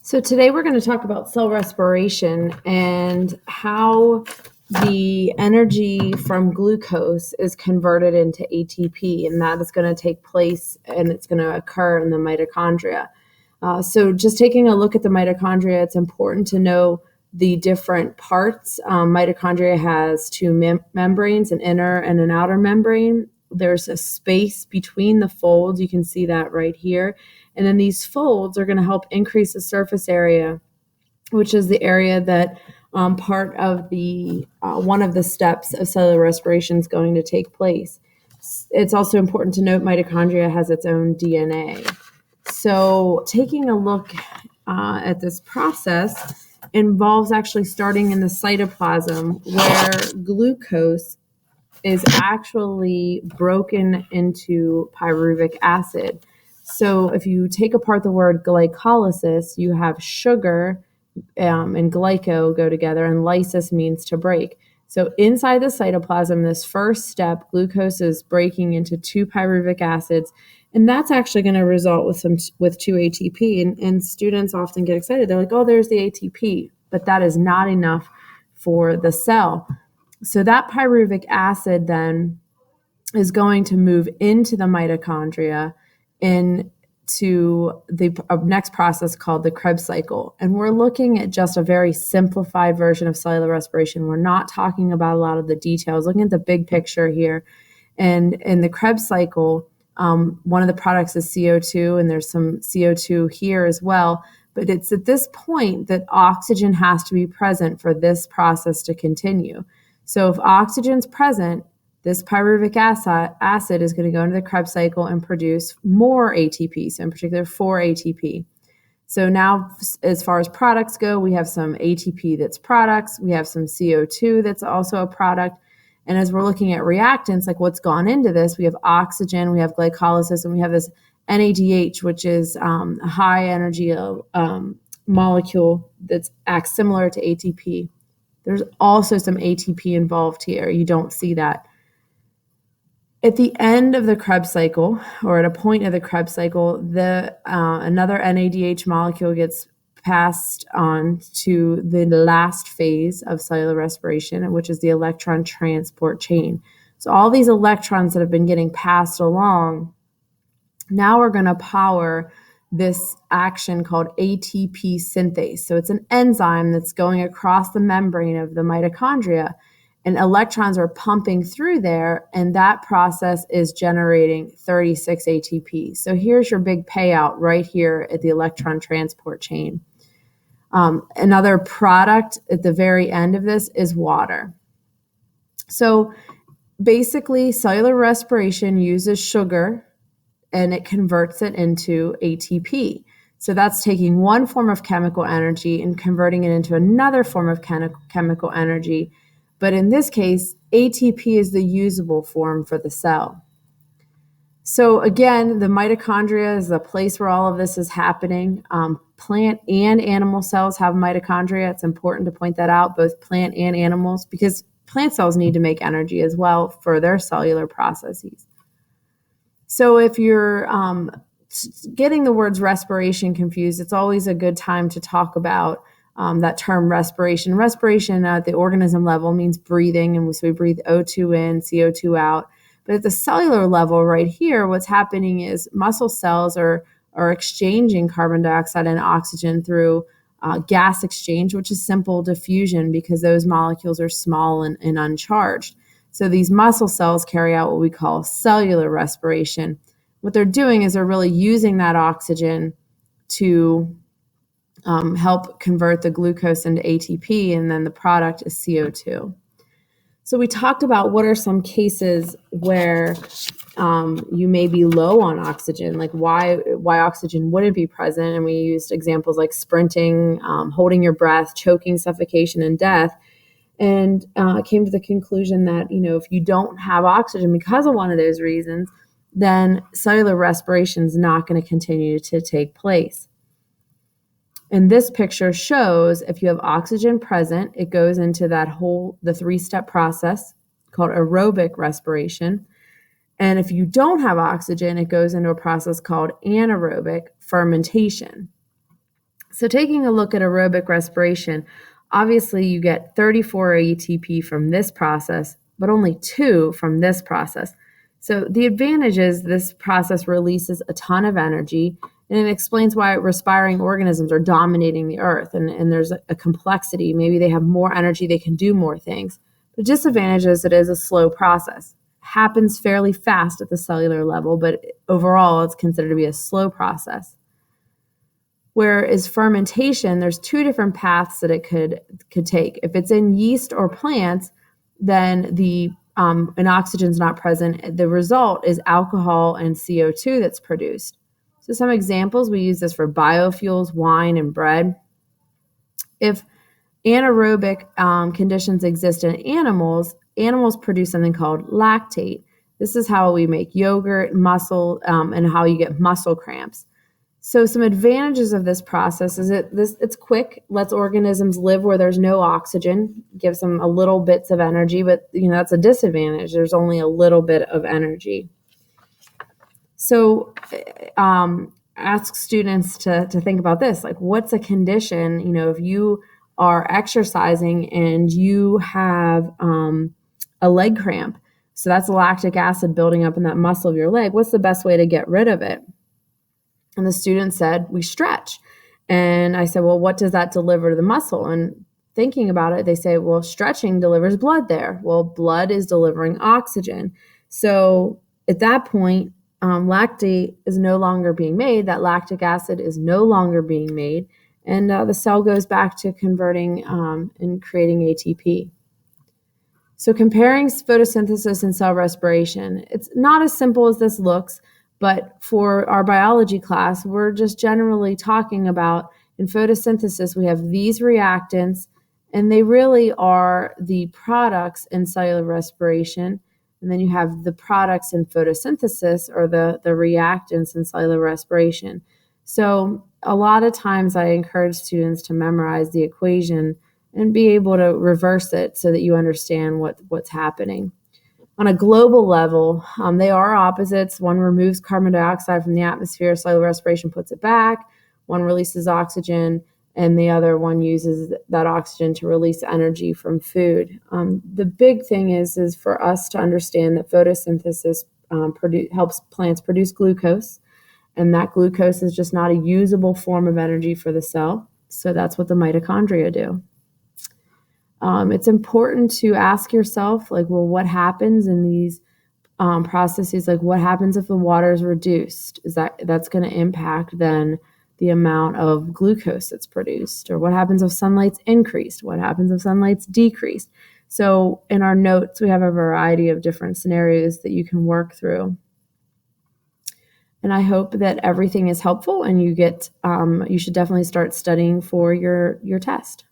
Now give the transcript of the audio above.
So today we're going to talk about cell respiration and how the energy from glucose is converted into ATP, and that is going to take place and it's going to occur in the mitochondria. So just taking a look at the mitochondria, it's important to know the different parts. Mitochondria has two membranes, an inner and an outer membrane. There's a space between the folds. You can see that right here. And then these folds are going to help increase the surface area, which is the area that part of the one of the steps of cellular respiration is going to take place. It's also important to note mitochondria has its own DNA. So taking a look at this process involves actually starting in the cytoplasm, where glucose is actually broken into pyruvic acid. So if you take apart the word glycolysis, you have sugar and glyco go together, and lysis means to break. So inside the cytoplasm, this first step, glucose is breaking into two pyruvic acids, and that's actually going to result with 2 ATP. And students often get excited. They're like, oh, there's the ATP, but that is not enough for the cell. So that pyruvic acid then is going to move into the mitochondria into the next process called the Krebs cycle. And we're looking at just a very simplified version of cellular respiration. We're not talking about a lot of the details, looking at the big picture here. And in the Krebs cycle, one of the products is CO2, and there's some CO2 here as well. But it's at this point that oxygen has to be present for this process to continue. So if oxygen's present, this pyruvic acid is going to go into the Krebs cycle and produce more ATP, so in particular 4 ATP. So now, as far as products go, we have some ATP that's products, we have some CO2 that's also a product, and as we're looking at reactants, like what's gone into this, we have oxygen, we have glycolysis, and we have this NADH, which is a high energy molecule that acts similar to ATP. There's also some ATP involved here. You don't see that. At the end of the Krebs cycle, or at a point of the Krebs cycle, another NADH molecule gets passed on to the last phase of cellular respiration, which is the electron transport chain. So all these electrons that have been getting passed along now are going to power this action called ATP synthase. So it's an enzyme that's going across the membrane of the mitochondria, and electrons are pumping through there, and that process is generating 36 ATP. So here's your big payout right here at the electron transport chain. Another product at the very end of this is water. So basically, cellular respiration uses sugar and it converts it into ATP. So that's taking one form of chemical energy and converting it into another form of chemical energy. But in this case, ATP is the usable form for the cell. So again, the mitochondria is the place where all of this is happening. Plant and animal cells have mitochondria. It's important to point that out, both plant and animals, because plant cells need to make energy as well for their cellular processes. So if you're getting the words respiration confused, it's always a good time to talk about that term respiration. Respiration at the organism level means breathing, and so we breathe O2 in, CO2 out. But at the cellular level right here, what's happening is muscle cells are exchanging carbon dioxide and oxygen through gas exchange, which is simple diffusion because those molecules are small and uncharged. So these muscle cells carry out what we call cellular respiration. What they're doing is they're really using that oxygen to help convert the glucose into ATP, and then the product is CO2. So we talked about what are some cases where you may be low on oxygen, like why oxygen wouldn't be present, and we used examples like sprinting, holding your breath, choking, suffocation, and death. And came to the conclusion that, if you don't have oxygen because of one of those reasons, then cellular respiration is not going to continue to take place. And this picture shows if you have oxygen present, it goes into the 3-step process called aerobic respiration. And if you don't have oxygen, it goes into a process called anaerobic fermentation. So taking a look at aerobic respiration, obviously you get 34 ATP from this process, but only 2 from this process. So the advantage is this process releases a ton of energy, and it explains why respiring organisms are dominating the earth, and there's a complexity. Maybe they have more energy, they can do more things. The disadvantage is it is a slow process. It happens fairly fast at the cellular level, but overall it's considered to be a slow process. Whereas fermentation, there's 2 different paths that it could take. If it's in yeast or plants, then and oxygen's not present. The result is alcohol and CO2 that's produced. So some examples, we use this for biofuels, wine, and bread. If anaerobic conditions exist in animals produce something called lactate. This is how we make yogurt, muscle, and how you get muscle cramps. So some advantages of this process is it's quick, lets organisms live where there's no oxygen, gives them a little bits of energy, but that's a disadvantage. There's only a little bit of energy. So ask students to think about this, like what's a condition, if you are exercising and you have a leg cramp, so that's lactic acid building up in that muscle of your leg, what's the best way to get rid of it? And the student said, we stretch. And I said, well, what does that deliver to the muscle? And thinking about it, they say, well, stretching delivers blood there. Well, blood is delivering oxygen. So at that point, lactate is no longer being made. That lactic acid is no longer being made. And the cell goes back to converting and creating ATP. So comparing photosynthesis and cell respiration, it's not as simple as this looks. But for our biology class, we're just generally talking about in photosynthesis, we have these reactants, and they really are the products in cellular respiration. And then you have the products in photosynthesis, or the reactants in cellular respiration. So a lot of times I encourage students to memorize the equation and be able to reverse it so that you understand what's happening. On a global level, they are opposites. One removes carbon dioxide from the atmosphere, cellular respiration puts it back. One releases oxygen, and the other one uses that oxygen to release energy from food. The big thing is for us to understand that photosynthesis helps plants produce glucose, and that glucose is just not a usable form of energy for the cell. So that's what the mitochondria do. It's important to ask yourself, what happens in these processes? Like, what happens if the water is reduced? That's going to impact then the amount of glucose that's produced? Or what happens if sunlight's increased? What happens if sunlight's decreased? So in our notes, we have a variety of different scenarios that you can work through. And I hope that everything is helpful, and you should definitely start studying for your test.